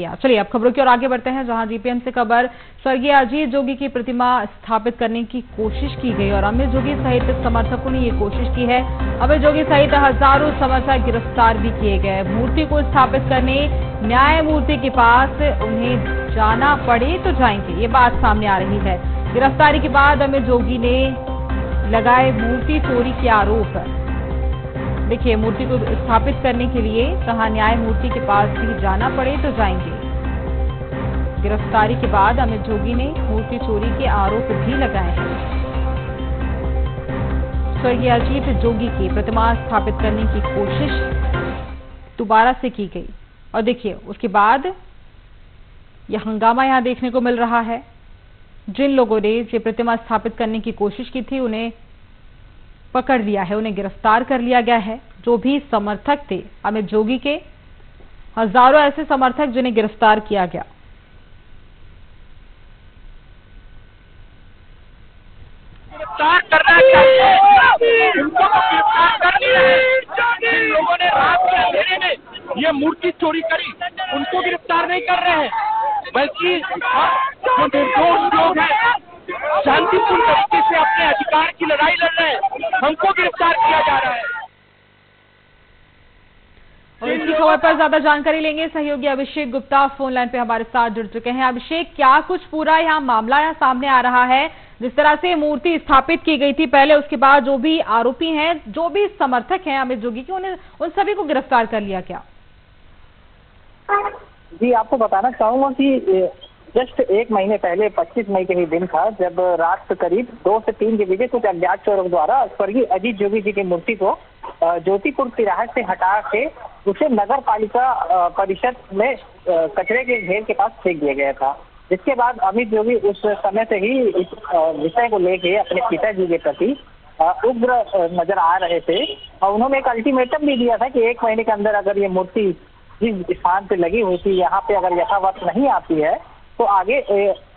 किया। चलिए अब खबरों की ओर आगे बढ़ते हैं, जहां जीपीएम से खबर स्वर्गीय अजीत जोगी की प्रतिमा स्थापित करने की कोशिश की गई और अमित जोगी सहित समर्थकों ने ये कोशिश की है। अमित जोगी सहित हजारों समर्थक गिरफ्तार भी किए गए। मूर्ति को स्थापित करने न्यायमूर्ति के पास उन्हें जाना पड़े तो जाएंगे, ये बात सामने आ रही है। गिरफ्तारी के बाद अमित जोगी ने लगाए मूर्ति चोरी के आरोप। देखिए, मूर्ति को स्थापित करने के लिए कहा न्यायमूर्ति के पास भी जाना पड़े तो जाएंगे। गिरफ्तारी के बाद अमित जोगी ने मूर्ति चोरी के आरोप भी लगाए हैं। स्वर्गीय अजीत जोगी की प्रतिमा स्थापित करने की कोशिश दोबारा से की गई और देखिए उसके बाद यह हंगामा यहां देखने को मिल रहा है। जिन लोगों ने ये प्रतिमा स्थापित करने की कोशिश की थी उन्हें पकड़ लिया है, उन्हें गिरफ्तार कर लिया गया है। जो भी समर्थक थे अमित जोगी के, हजारों ऐसे समर्थक जिन्हें गिरफ्तार किया गया। गिरफ्तार करना चाहिए, उनको गिरफ्तार कर लिया है। जिन लोगों ने रात के अंधेरे में ये मूर्ति चोरी करी उनको गिरफ्तार नहीं कर रहे हैं, बल्कि जो निर्दोष लोग हैं शांतिपूर्ण तरीके से अपने अधिकार की लड़ाई लड़ रहे हैं, हमको गिरफ्तार किया जा रहा है। और इसी खबर पर ज्यादा जानकारी लेंगे, सहयोगी अभिषेक गुप्ता फोन लाइन पे हमारे साथ जुड़ चुके हैं। अभिषेक, क्या कुछ पूरा यहाँ मामला यहाँ सामने आ रहा है? जिस तरह से मूर्ति स्थापित की गई थी पहले, उसके बाद जो भी आरोपी हैं, जो भी समर्थक हैं अमित जोगी के, उन्हें उन सभी को गिरफ्तार कर लिया क्या? जी, आपको बताना चाहूंगा कि जस्ट एक महीने पहले 25 मई के ही दिन था जब रात करीब 2 से 3 के बजे कुछ अज्ञात चोरों द्वारा स्वर्गीय अजीत जोगी जी की मूर्ति को ज्योतिपुर तिराहे से हटा के उसे नगर पालिका परिषद में कचरे के ढेर के पास फेंक दिया गया था। जिसके बाद अमित जोगी उस समय से ही इस विषय को लेके अपने पिताजी के प्रति उग्र नजर आ रहे थे और उन्होंने एक अल्टीमेटम भी दिया था कि 1 महीने के अंदर अगर ये मूर्ति जिस स्थान पे लगी हुई थी यहाँ पे अगर यथावत नहीं आती है तो आगे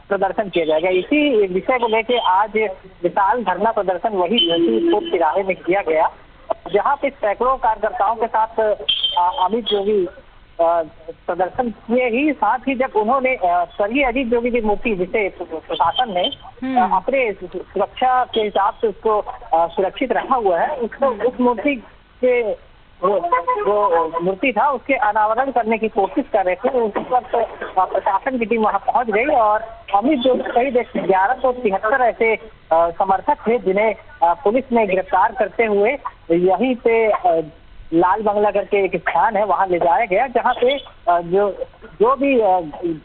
प्रदर्शन किया जाएगा। इसी विषय को लेके आज विशाल धरना प्रदर्शन वही ज्योतिपुर तिराहे में किया गया, जहाँ पे सैकड़ों कार्यकर्ताओं के साथ अमित जोगी प्रदर्शन किए ही। साथ ही जब उन्होंने स्वर्गीय अजीत जोगी की मूर्ति, जिसे प्रशासन ने अपने सुरक्षा के हिसाब से उसको सुरक्षित रखा हुआ है, उसको उस मूर्ति के जो मूर्ति था उसके अनावरण करने की कोशिश कर रहे थे। उस वक्त प्रशासन की टीम वहां पहुंच गई और अमित जोगी सहित 1173 ऐसे समर्थक थे जिन्हें पुलिस ने गिरफ्तार करते हुए यहीं पे लाल बंगला करके एक स्थान है वहां ले जाया गया, जहां पे जो भी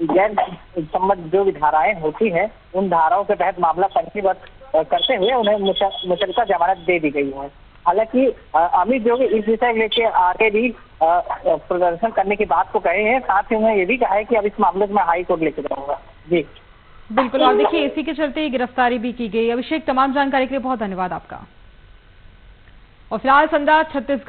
गैर सम्मत जो भी धाराएं होती हैं उन धाराओं के तहत मामला पंजीबद्ध करते हुए उन्हें मुचलका जमानत दे दी गई है। हालांकि अमित जोगी इस विषय लेके आगे भी प्रदर्शन करने की बात को कहे हैं, साथ ही उन्होंने ये भी कहा है कि अब इस मामले में हाई कोर्ट लेके जाऊंगा। जी बिल्कुल, और देखिए इसी के चलते गिरफ्तारी भी की गई। अभिषेक, तमाम जानकारी के लिए बहुत धन्यवाद आपका। और फिलहाल संध्या छत्तीसगढ़